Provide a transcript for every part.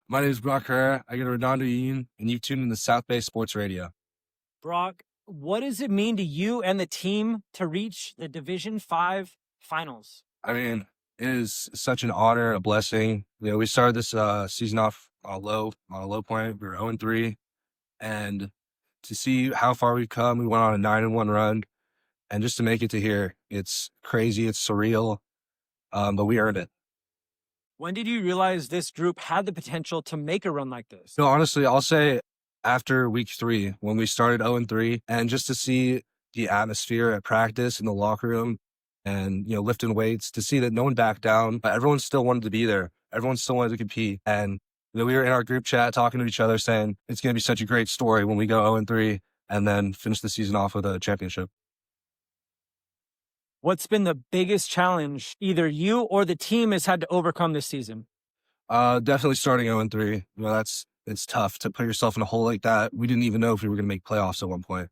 My name is Brock Herrera. I go to Redondo Union, and you've tuned in to South Bay Sports Radio. Brock, what does it mean to you and the team to reach the Division 5 finals? I mean, it is such an honor, a blessing. We started this season off on a low point. We were 0-3, and to see how far we've come, we went on a 9-1 run, and just to make it to here, it's crazy, it's surreal, but we earned it. When did you realize this group had the potential to make a run like this? No, honestly, I'll say after week 3, when we started 0-3, and just to see the atmosphere at practice in the locker room and, lifting weights, to see that no one backed down, but everyone still wanted to be there. Everyone still wanted to compete. And we were in our group chat talking to each other saying, it's going to be such a great story when we go 0-3 and then finish the season off with a championship. What's been the biggest challenge either you or the team has had to overcome this season? Definitely starting 0-3. It's tough to put yourself in a hole like that. We didn't even know if we were going to make playoffs at one point.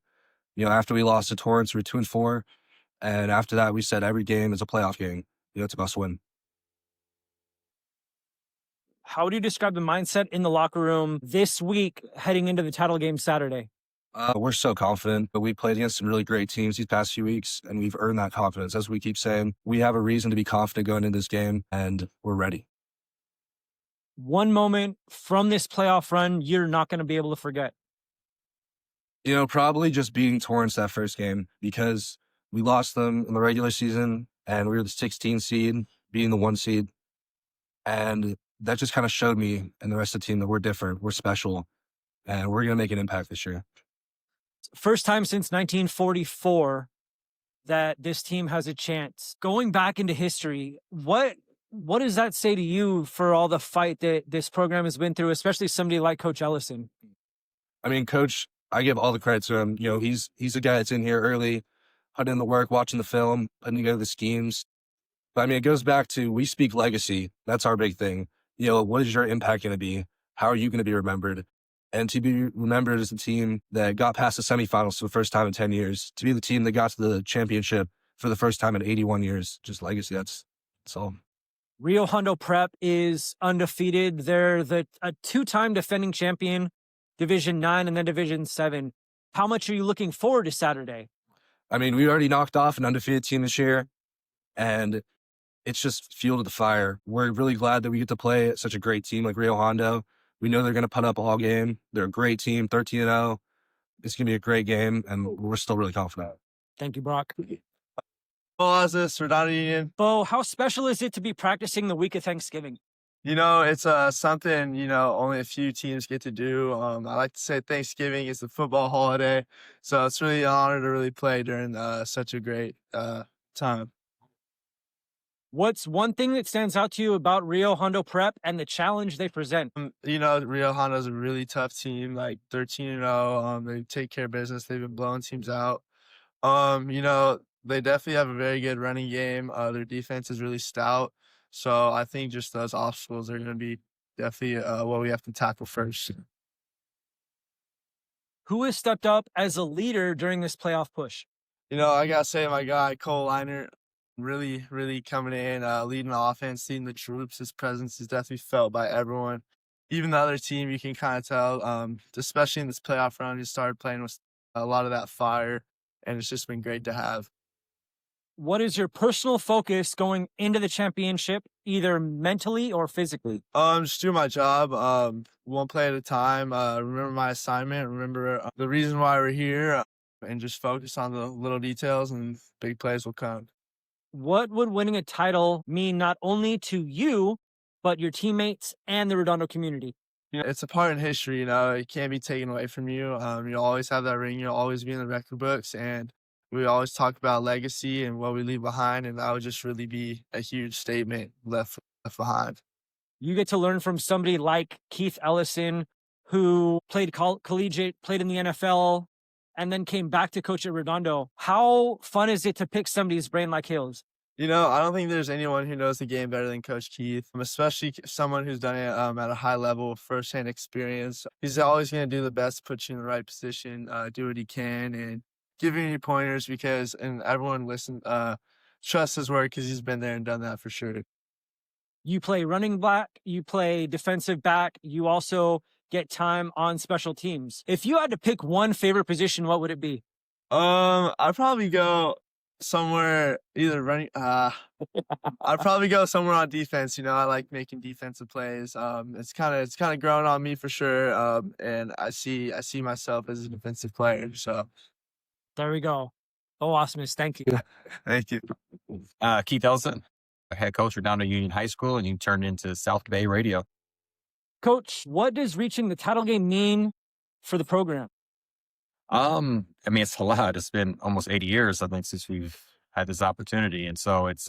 After we lost to Torrance, we were 2-4. And after that, we said every game is a playoff game. It's a must win. How do you describe the mindset in the locker room this week heading into the title game Saturday? We're so confident, but we played against some really great teams these past few weeks, and we've earned that confidence. As we keep saying, we have a reason to be confident going into this game, and we're ready. One moment from this playoff run you're not going to be able to forget. Probably just beating Torrance that first game, because we lost them in the regular season, and we were the 16 seed, beating the 1 seed. And that just kind of showed me and the rest of the team that we're different, we're special, and we're going to make an impact this year. First time since 1944 that this team has a chance. Going back into history, what does that say to you for all the fight that this program has been through, especially somebody like Coach Ellison? I mean, Coach, I give all the credit to him. He's the guy that's in here early, putting in the work, watching the film, putting together the schemes. But I mean, it goes back to, we speak legacy. That's our big thing. What is your impact going to be? How are you going to be remembered? And to be remembered as the team that got past the semifinals for the first time in 10 years, to be the team that got to the championship for the first time in 81 years, just legacy. That's all. Rio Hondo Prep is undefeated. They're a 2-time defending champion, Division 9 and then Division 7. How much are you looking forward to Saturday? I mean, we already knocked off an undefeated team this year, and it's just fuel to the fire. We're really glad that we get to play at such a great team like Rio Hondo. We know they're going to put up all game. They're a great team, 13-0. It's going to be a great game, and we're still really confident. Thank you, Brock. Ausmus, Redondo Union. Bo, how special is it to be practicing the week of Thanksgiving? It's something, only a few teams get to do. I like to say Thanksgiving is the football holiday. So it's really an honor to really play during such a great time. What's one thing that stands out to you about Rio Hondo Prep and the challenge they present? Rio Hondo is a really tough team, like 13-0. They take care of business. They've been blowing teams out. They definitely have a very good running game. Their defense is really stout. So I think just those obstacles are going to be definitely what we have to tackle first. Who has stepped up as a leader during this playoff push? I got to say my guy, Cole Liner, really, really coming in, leading the offense, leading the troops. His presence is definitely felt by everyone. Even the other team, you can kind of tell, especially in this playoff round, he started playing with a lot of that fire, and it's just been great to have. What is your personal focus going into the championship, either mentally or physically? Just do my job, one play at a time. Remember my assignment, remember the reason why we're here, and just focus on the little details, and big plays will come. What would winning a title mean not only to you, but your teammates and the Redondo community? It's a part in history, it can't be taken away from you. You'll always have that ring, you'll always be in the record books, and we always talk about legacy and what we leave behind, and that would just really be a huge statement left behind. You get to learn from somebody like Keith Ellison, who played collegiate, played in the NFL, and then came back to coach at Redondo. How fun is it to pick somebody's brain like his? I don't think there's anyone who knows the game better than Coach Keith, especially someone who's done it at a high level, firsthand experience. He's always going to do the best, put you in the right position, do what he can, and give you any pointers and everyone trust his word because he's been there and done that for sure. You play running back, you play defensive back, you also get time on special teams. If you had to pick one favorite position, what would it be? I'd probably go somewhere either running. I'd probably go somewhere on defense. You know, I like making defensive plays. It's kind of growing on me for sure. And I see myself as a defensive player. So There we go. Oh, Ausmus, thank you. thank you. Keith Ellison, head coach at Redondo Union High School, and you turned into South Bay Radio. Coach, what does reaching the title game mean for the program? I mean, it's a lot. It's been almost 80 years, I think, since we've had this opportunity. And so it's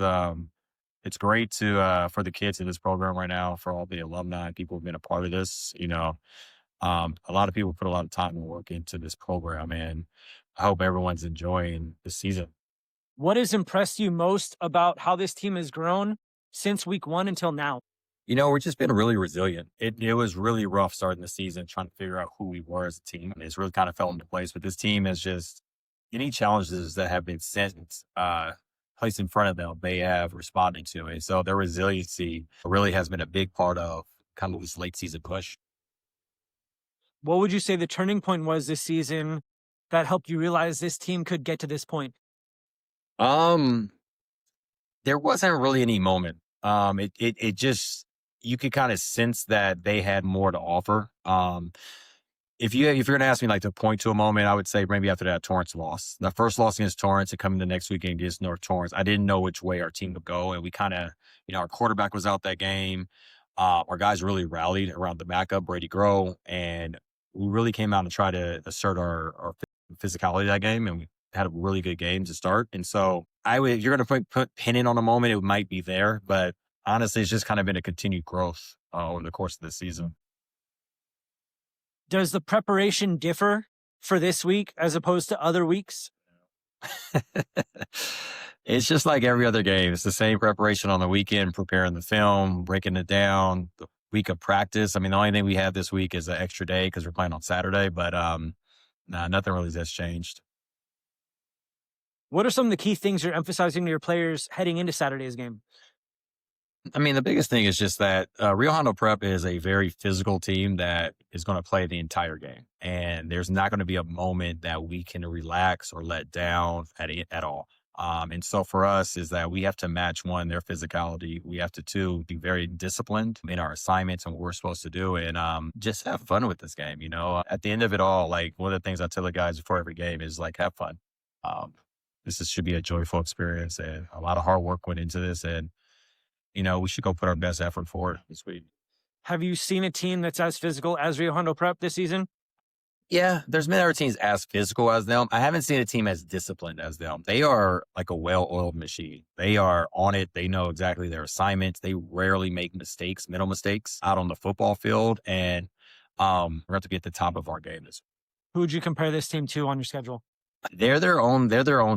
great to, for the kids in this program right now, for all the alumni, people who've been a part of this, you know, a lot of people put a lot of time and work into this program, and I hope everyone's enjoying the season. What has impressed you most about how this team has grown since week 1 until now? You know, we've just been really resilient. It was really rough starting the season, trying to figure out who we were as a team. And it's really kind of fell into place. But this team is just, any challenges that have been sent, placed in front of them, they have responded to it. So their resiliency really has been a big part of kind of this late season push. What would you say the turning point was this season that helped you realize this team could get to this point? There wasn't really any moment. It just, you could kind of sense that they had more to offer. If you're going to ask me like to point to a moment, I would say maybe after that Torrance loss, the first loss against Torrance and coming the next weekend against North Torrance, I didn't know which way our team would go. And we kind of, you know, our quarterback was out that game. Our guys really rallied around the backup, Brady Grow, and we really came out and tried to assert our physicality that game. And we had a really good game to start. And so if you're going to put pin in on a moment, it might be there, but honestly, it's just kind of been a continued growth over the course of the season. Does the preparation differ for this week as opposed to other weeks? It's just like every other game. It's the same preparation on the weekend, preparing the film, breaking it down, the week of practice. I mean, the only thing we have this week is an extra day because we're playing on Saturday, but nothing really has changed. What are some of the key things you're emphasizing to your players heading into Saturday's game? I mean, the biggest thing is just that Rio Hondo Prep is a very physical team that is going to play the entire game. And there's not going to be a moment that we can relax or let down at all. And so for us is that we have to match, one, their physicality. We have to, two, be very disciplined in our assignments and what we're supposed to do, and just have fun with this game. You know, at the end of it all, like one of the things I tell the guys before every game is like, have fun. Should be a joyful experience, and a lot of hard work went into this, and you know, we should go put our best effort forward this week. Have you seen a team that's as physical as Rio Hondo Prep this season? Yeah, there's been other teams as physical as them. I haven't seen a team as disciplined as them. They are like a well-oiled machine. They are on it. They know exactly their assignments. They rarely make mistakes, mental mistakes out on the football field. And we're going to be at the top of our game this week. Who would you compare this team to on your schedule? They're their own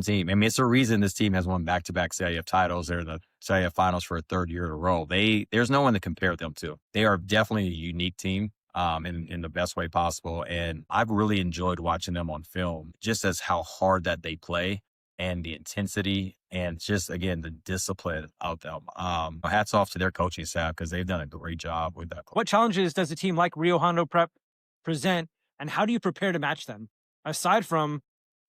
team. I mean, it's a reason this team has won back-to-back CIF titles. They're in the CIF finals for a third year in a row. There's no one to compare them to. They are definitely a unique team in the best way possible. And I've really enjoyed watching them on film, just as how hard that they play and the intensity and just, again, the discipline of them. Hats off to their coaching staff because they've done a great job with that. What challenges does a team like Rio Hondo Prep present, and how do you prepare to match them, aside from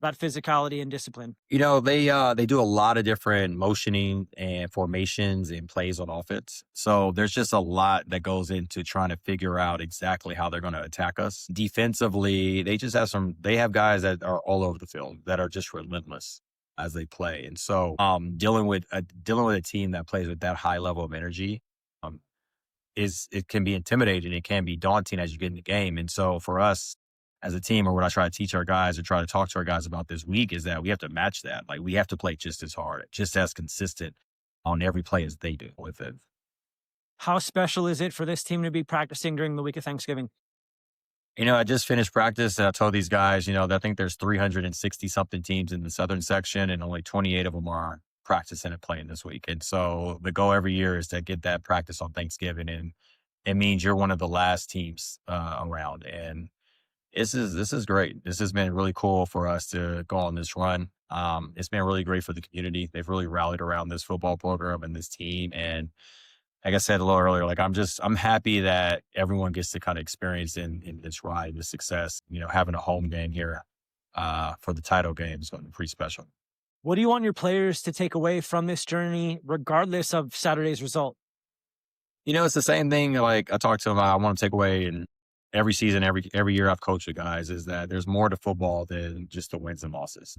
that physicality and discipline? You know, they do a lot of different motioning and formations and plays on offense. So there's just a lot that goes into trying to figure out exactly how they're going to attack us. Defensively, they have guys that are all over the field that are just relentless as they play. And so dealing with a team that plays with that high level of energy it can be intimidating. It can be daunting as you get in the game. And so for us, as a team, or what I try to teach our guys or try to talk to our guys about this week is that we have to match that. Like, we have to play just as hard, just as consistent on every play as they do with it. How special is it for this team to be practicing during the week of Thanksgiving? You know, I just finished practice and I told these guys, you know, I think there's 360 something teams in the Southern section and only 28 of them are practicing and playing this week. And so the goal every year is to get that practice on Thanksgiving. And it means you're one of the last teams around. And this is great. This has been really cool for us to go on this run. It's been really great for the community. They've really rallied around this football program and this team. And like I said a little earlier, like I'm happy that everyone gets to kind of experience in this ride, this success. Having a home game here for the title game is going to be pretty special. What do you want your players to take away from this journey, regardless of Saturday's result? It's the same thing. Like I talked to them, I want to take away, and every season, every year I've coached the guys, is that there's more to football than just the wins and losses.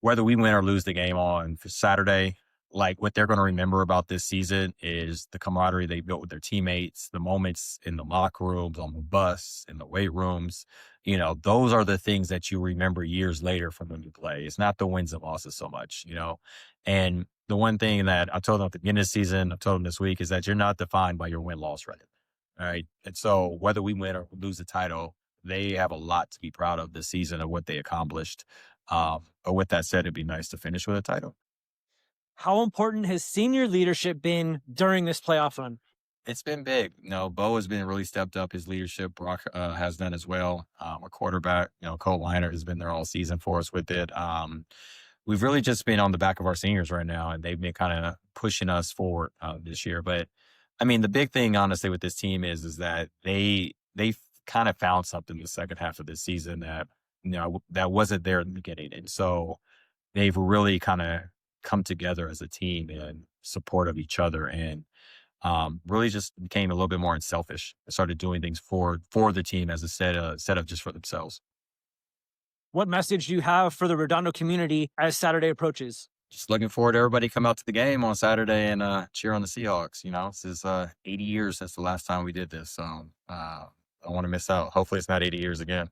Whether we win or lose the game on Saturday, like what they're going to remember about this season is the camaraderie they built with their teammates, the moments in the locker rooms, on the bus, in the weight rooms. Those are the things that you remember years later from when you play. It's not the wins and losses so much, And the one thing that I told them at the beginning of the season, I told them this week, is that you're not defined by your win-loss record. All right. And so whether we win or lose the title, they have a lot to be proud of this season of what they accomplished. But with that said, it'd be nice to finish with a title. How important has senior leadership been during this playoff run? It's been big. Bo has been really stepped up his leadership. Brock has done as well. Our quarterback, Cole Liner has been there all season for us with it. We've really just been on the back of our seniors right now, and they've been kind of pushing us forward this year. But I mean, the big thing, honestly, with this team is that they kind of found something the second half of this season that that wasn't there in the beginning, and so they've really kind of come together as a team in support of each other, and really just became a little bit more unselfish. They started doing things for the team instead of just for themselves. What message do you have for the Redondo community as Saturday approaches? Just looking forward to everybody come out to the game on Saturday and cheer on the Seahawks. This is 80 years since the last time we did this, so I don't want to miss out. Hopefully it's not 80 years again.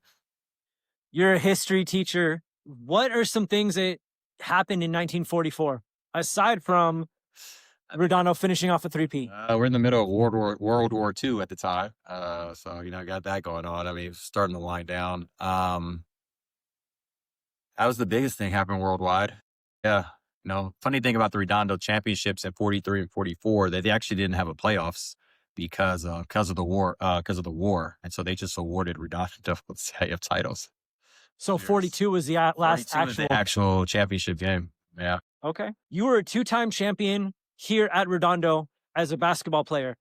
You're a history teacher. What are some things that happened in 1944, aside from Redondo finishing off a 3-peat? We're in the middle of World War II at the time, so I got that going on. I mean, it's starting to wind down. That was the biggest thing happening worldwide. Yeah. Funny thing about the Redondo championships at 43 and 44, that they actually didn't have a playoffs because of the war, and so they just awarded Redondo titles. So 42 was the last actual championship game. Yeah. Okay. You were a 2-time champion here at Redondo as a basketball player.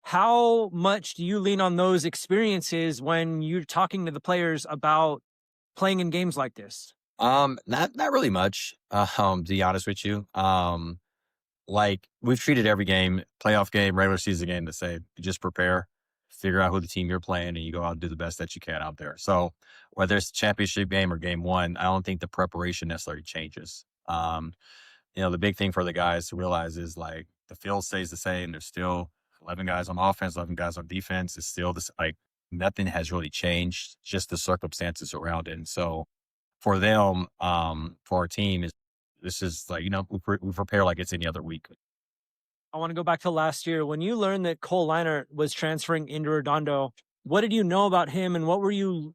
How much do you lean on those experiences when you're talking to the players about playing in games like this? Not really much, to be honest with you. Like we've treated every game, playoff game, regular season game, the same. You just prepare, figure out who the team you're playing, and you go out and do the best that you can out there. So whether it's a championship game or game one, I don't think the preparation necessarily changes. The big thing for the guys to realize is like the field stays the same. There's still 11 guys on offense, 11 guys on defense. It's still this, like nothing has really changed, just the circumstances around it. And so for them, for our team, this is like, we prepare like it's any other week. I want to go back to last year. When you learned that Cole Liner was transferring into Redondo, what did you know about him, and what were you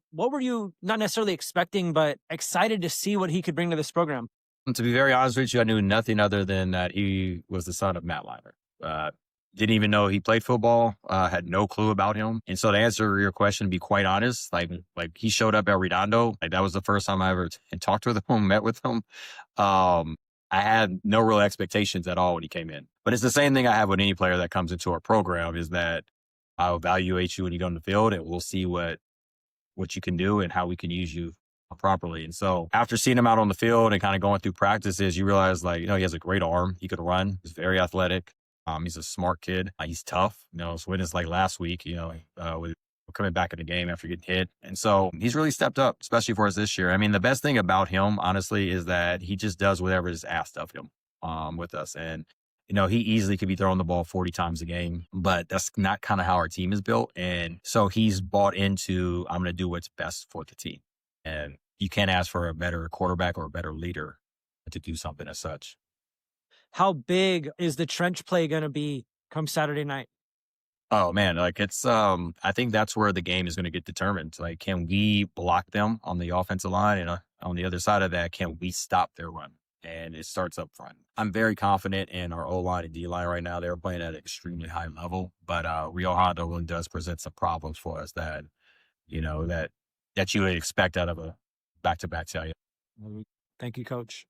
not necessarily expecting, but excited to see what he could bring to this program? To be very honest with you, I knew nothing other than that he was the son of Matt Liner. Didn't even know he played football, had no clue about him. And so to answer your question, to be quite honest, like he showed up at Redondo. Like that was the first time I ever talked with him, met with him. I had no real expectations at all when he came in. But it's the same thing I have with any player that comes into our program, is that I'll evaluate you when you go on the field, and we'll see what you can do and how we can use you properly. And so after seeing him out on the field and kind of going through practices, you realize he has a great arm. He could run. He's very athletic. He's a smart kid. He's tough. So when it's like last week, with coming back in the game after getting hit. And so he's really stepped up, especially for us this year. I mean, the best thing about him, honestly, is that he just does whatever is asked of him with us. And, he easily could be throwing the ball 40 times a game, but that's not kind of how our team is built. And so he's bought into, I'm going to do what's best for the team. And you can't ask for a better quarterback or a better leader to do something as such. How big is the trench play going to be come Saturday night? Oh man, it's I think that's where the game is going to get determined. Like, can we block them on the offensive line, and on the other side of that, can we stop their run? And it starts up front. I'm very confident in our O-line and D-line right now. They're playing at an extremely high level, but Rio Hondo really does present some problems for us that you would expect out of a back-to-back tell you. Thank you, Coach.